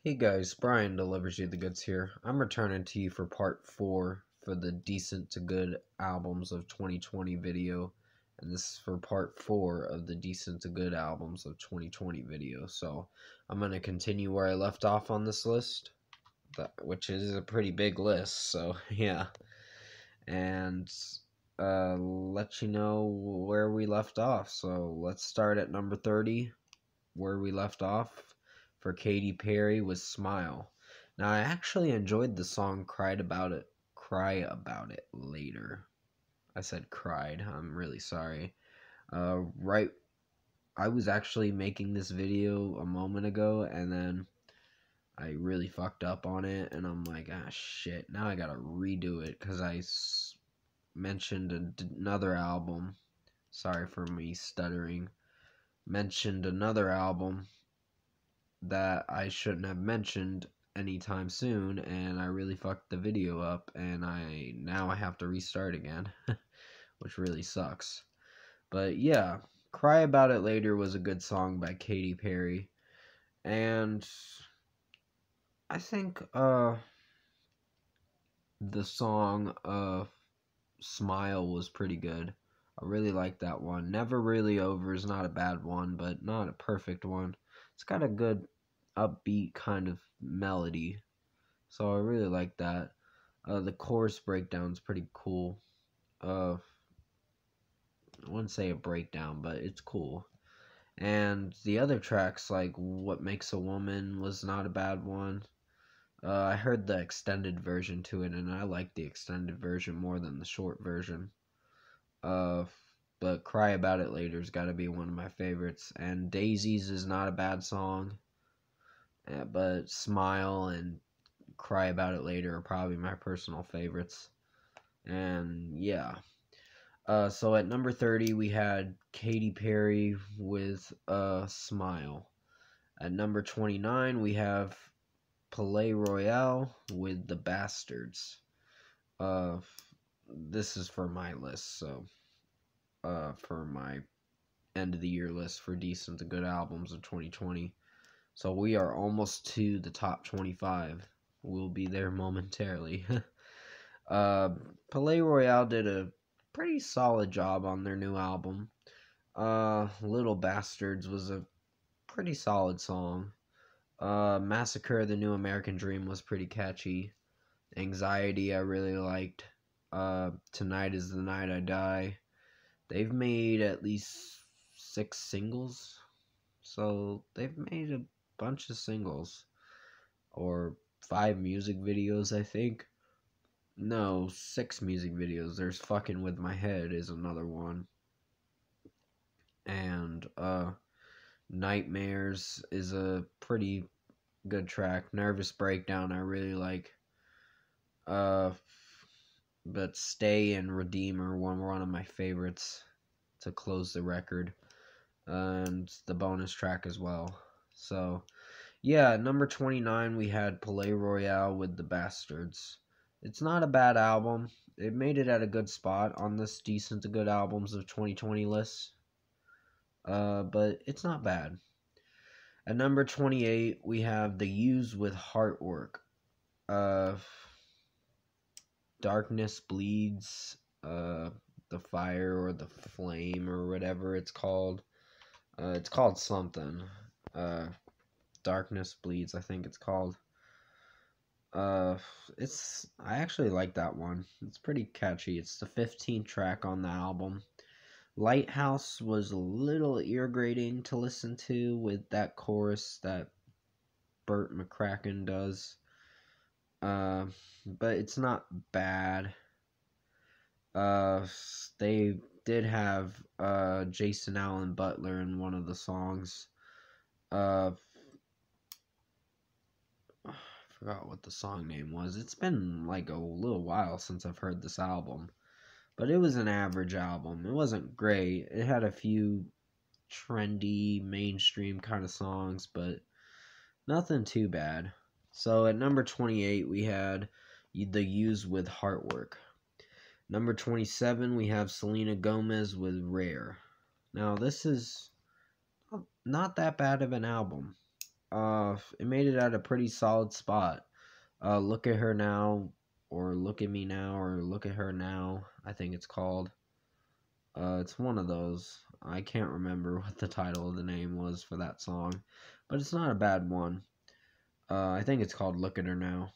Hey guys, Brian delivers you the goods here. I'm returning to you for part 4 for the Decent to Good Albums of 2020 video. And this is for part 4 of the Decent to Good Albums of 2020 video. So I'm going to continue where I left off on this list, which is a pretty big list. So yeah. And let you know where we left off. So let's start at number 30, where we left off for Katy Perry was Smile. Now I actually enjoyed the song Cry About It Later. I said cried. I'm really sorry. Right, I was actually making this video a moment ago and then I really fucked up on it and I'm like, ah shit, now I gotta redo it because mentioned another album. Sorry for me stuttering. Mentioned another album that I shouldn't have mentioned anytime soon, and I really fucked the video up, and now I have to restart again, which really sucks. But yeah, Cry About It Later was a good song by Katy Perry, and I think the song Smile was pretty good. I really like that one. Never Really Over is not a bad one, but not a perfect one. It's got a good upbeat kind of melody, so I really like that. The chorus breakdown's pretty cool. I wouldn't say a breakdown, but it's cool. And the other tracks, like What Makes a Woman, was not a bad one. I heard the extended version to it, and I like the extended version more than the short version. Uh, but Cry About It Later's got to be one of my favorites. And Daisies is not a bad song, but Smile and Cry About It Later are probably my personal favorites. And yeah. So at number 30, we had Katy Perry with Smile. At number 29, we have Palais Royale with The Bastards. Uh, this is for my list, so for my end of the year list for decent to good albums of 2020. So we are almost to the top 25. We'll be there momentarily. uh, Palais Royale did a pretty solid job on their new album. Little Bastards was a pretty solid song. Massacre, the New American Dream was pretty catchy. Anxiety, I really liked. Tonight is the Night I Die. They've made at least 6 singles. So they've made a bunch of singles. Or 5 music videos, I think. No, 6 music videos. There's Fucking With My Head is another one. And, Nightmares is a pretty good track. Nervous Breakdown I really like. Uh, but Stay and Redeemer were one of my favorites to close the record. And the bonus track as well. So, yeah, number 29 we had Palais Royale with The Bastards. It's not a bad album. It made it at a good spot on this decent to good albums of 2020 list. But it's not bad. At number 28, we have The Used with Heartwork. Uh, Darkness Bleeds, The Fire or The Flame or whatever it's called. It's called something. Darkness Bleeds, I think it's called. I actually like that one. It's pretty catchy. It's the 15th track on the album. Lighthouse was a little irritating to listen to with that chorus that Burt McCracken does. But it's not bad. They did have Jason Allen Butler in one of the songs. I forgot what the song name was. It's been like a little while since I've heard this album. But it was an average album. It wasn't great. It had a few trendy, mainstream kind of songs, but nothing too bad. So at number 28, we had The Used with Heartwork. Number 27, we have Selena Gomez with Rare. Now, this is not that bad of an album. it made it at a pretty solid spot. Look at Her Now, or Look at Me Now, or Look at Her Now, I think it's called. It's one of those. I can't remember what the title of the name was for that song, but it's not a bad one. I think it's called Look at Her Now.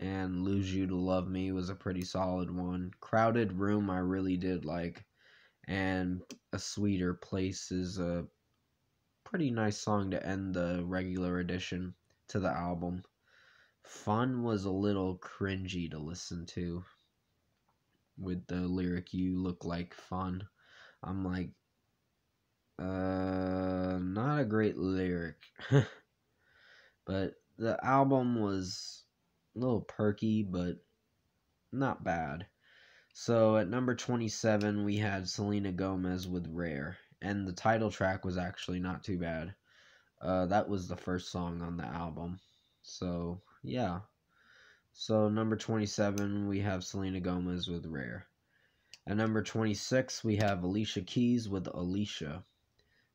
And Lose You to Love Me was a pretty solid one. Crowded Room I really did like, and A Sweeter Place is a pretty nice song to end the regular edition to the album. Fun was a little cringy to listen to, with the lyric, "You look like fun." I'm like, not a great lyric. But the album was a little perky, but not bad. So at number 27, we had Selena Gomez with Rare. And the title track was actually not too bad. That was the first song on the album. So, yeah. So, number 27, we have Selena Gomez with Rare. At number 26, we have Alicia Keys with Alicia.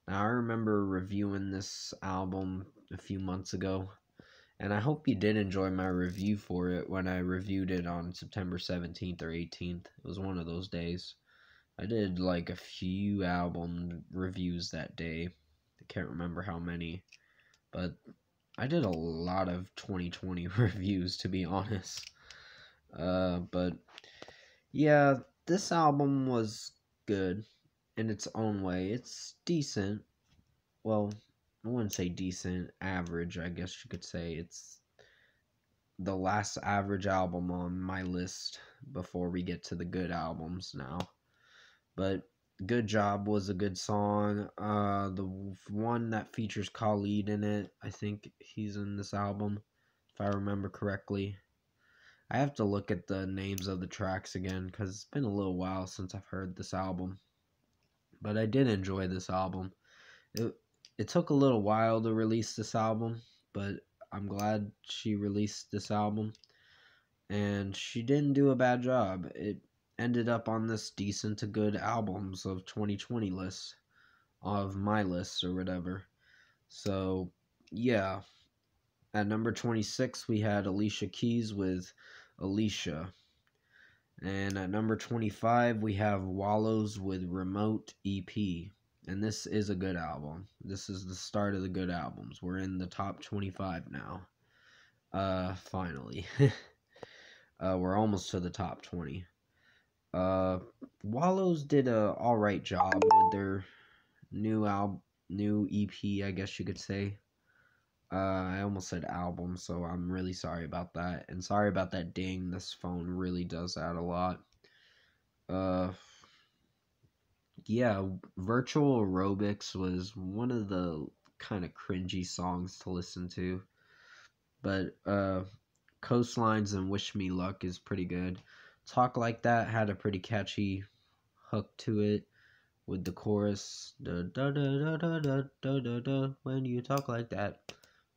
Now, I remember reviewing this album a few months ago, and I hope you did enjoy my review for it when I reviewed it on September 17th or 18th. It was one of those days. I did like a few album reviews that day. I can't remember how many, but I did a lot of 2020 reviews, to be honest. But yeah, this album was good in its own way. It's decent. Well, I wouldn't say decent, average, I guess you could say. It's the last average album on my list before we get to the good albums now. But Good Job was a good song. The one that features Khalid in it, I think he's in this album, if I remember correctly. I have to look at the names of the tracks again, because it's been a little while since I've heard this album. But I did enjoy this album. It took a little while to release this album, but I'm glad she released this album. And she didn't do a bad job. It ended up on this decent to good albums of 2020 list, of my list or whatever. So, yeah. At number 26, we had Alicia Keys with Alicia. And at number 25, we have Wallows with Remote EP. And this is a good album. This is the start of the good albums. We're in the top 25 now. Finally. We're almost to the top 20. Wallows did a alright job with their new EP, I guess you could say. I almost said album, so I'm really sorry about that. And sorry about that ding. This phone really does that a lot. Yeah, Virtual Aerobics was one of the kind of cringy songs to listen to. But Coastlines and Wish Me Luck is pretty good. Talk Like That had a pretty catchy hook to it with the chorus, da da da da da da da da da, when you talk like that,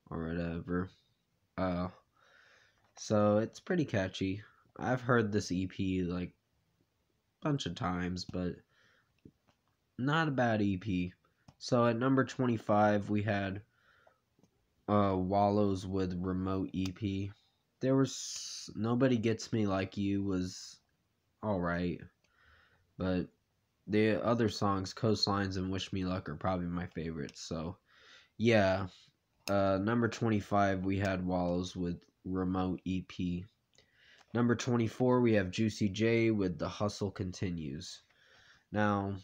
or whatever. So it's pretty catchy. I've heard this EP like a bunch of times, but not a bad EP. So at number 25, we had Wallows with Remote EP. There was Nobody Gets Me Like You was alright, but the other songs, Coastlines and Wish Me Luck, are probably my favorites. So yeah, number 25, we had Wallows with Remote EP. Number 24, we have Juicy J with The Hustle Continues. Now,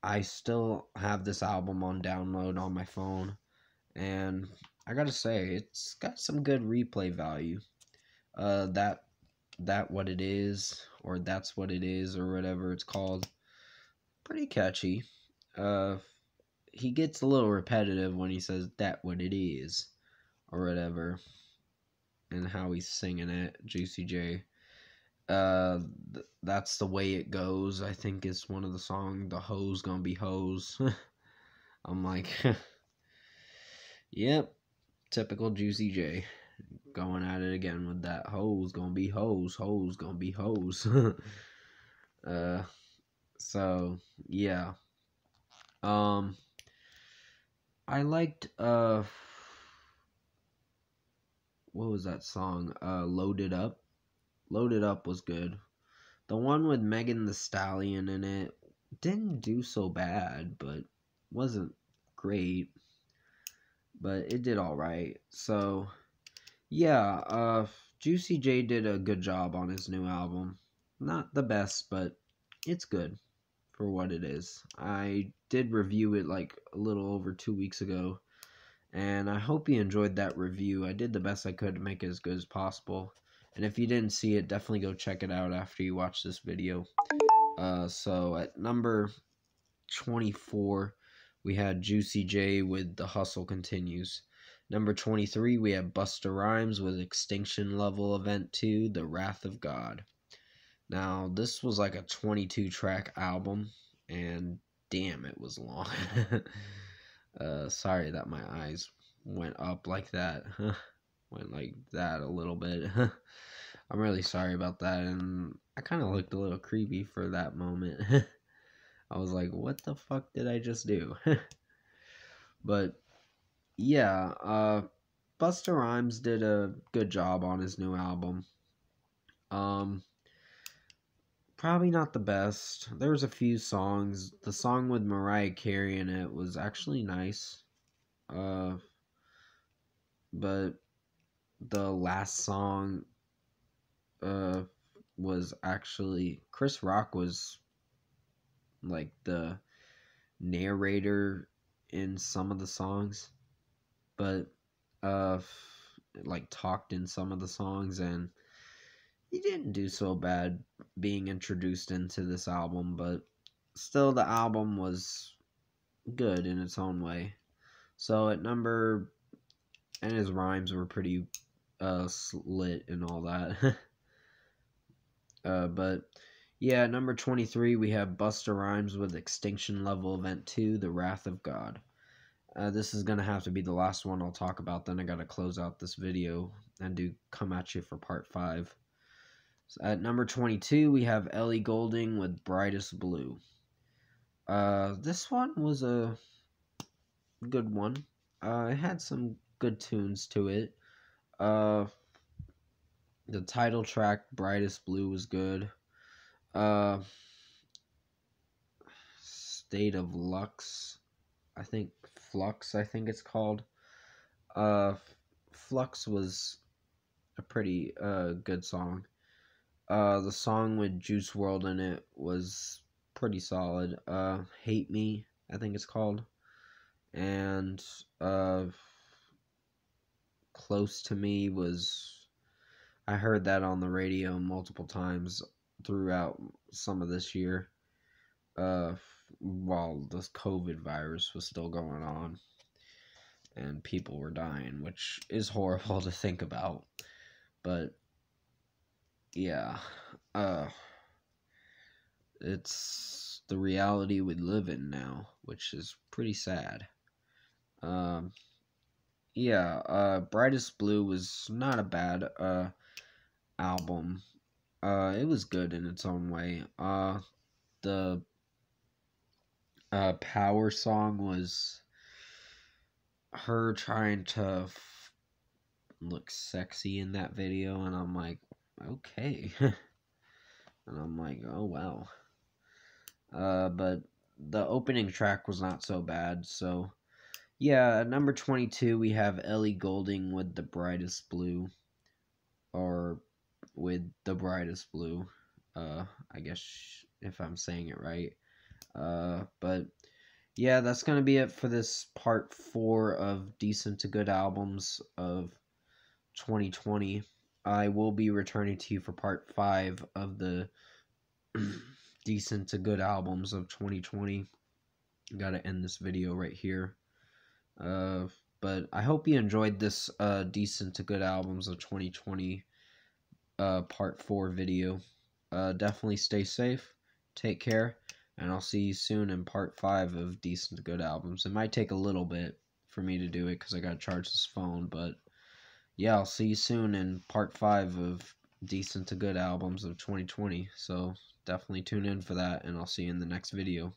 I still have this album on download on my phone, and I gotta say, it's got some good replay value. That What It Is, or That's What It Is, or whatever it's called, pretty catchy. He gets a little repetitive when he says that what it is, or whatever, and how he's singing it, Juicy J. That's the Way It Goes, I think is one of the songs. The hoes gonna be hoes. I'm like, yep, typical Juicy J. Going at it again with that hoes gonna be hoes, hoes gonna be hoes. So yeah. I liked what was that song? Loaded Up. Loaded Up was good. The one with Megan Thee Stallion in it didn't do so bad, but wasn't great. But it did alright. So yeah, Juicy J did a good job on his new album. Not the best, but it's good for what it is. I did review it like a little over 2 weeks ago, and I hope you enjoyed that review. I did the best I could to make it as good as possible. And if you didn't see it, definitely go check it out after you watch this video. So at number 24, we had Juicy J with The Hustle Continues. Number 23, we have Busta Rhymes with Extinction Level Event 2, The Wrath of God. Now, this was like a 22-track album, and damn, it was long. Sorry that my eyes went up like that. Went like that a little bit. I'm really sorry about that, and I kind of looked a little creepy for that moment. I was like, what the fuck did I just do? But yeah, Busta Rhymes did a good job on his new album. Probably not the best. There was a few songs. The song with Mariah Carey in it was actually nice. But the last song was actually Chris Rock was like the narrator in some of the songs, but like talked in some of the songs, and he didn't do so bad being introduced into this album, but still the album was good in its own way. So at number, and his rhymes were pretty lit and all that. But yeah, at number 23 we have Busta Rhymes with Extinction Level Event 2, The Wrath of God. This is gonna have to be the last one I'll talk about, then I gotta close out this video and come at you for part 5. So at number 22 we have Ellie Goulding with Brightest Blue. This one was a good one. It had some good tunes to it. The title track, Brightest Blue, was good. State of Lux, I think Flux, I think it's called. Flux was a pretty good song. The song with Juice WRLD in it was pretty solid. Hate Me, I think it's called. And Close to Me was, I heard that on the radio multiple times throughout some of this year, while this COVID virus was still going on and people were dying, which is horrible to think about. But yeah, it's the reality we live in now, which is pretty sad. Yeah, Brightest Blue was not a bad album. It was good in its own way. The Power song was her trying to look sexy in that video, and I'm like, okay. And I'm like, oh wow. But the opening track was not so bad, so yeah, at number 22 we have Ellie Goulding with The Brightest Blue, or with The Brightest Blue, I guess, if I'm saying it right. But yeah, that's gonna be it for this part 4 of Decent to Good Albums of 2020. I will be returning to you for part 5 of the Decent to Good Albums of 2020. Gotta end this video right here. But I hope you enjoyed this Decent to Good Albums of 2020 part 4 video. Definitely stay safe, take care, and I'll see you soon in part 5 of Decent to Good Albums. It might take a little bit for me to do it because I gotta charge this phone, but yeah, I'll see you soon in part 5 of Decent to Good Albums of 2020. So definitely tune in for that, and I'll see you in the next video.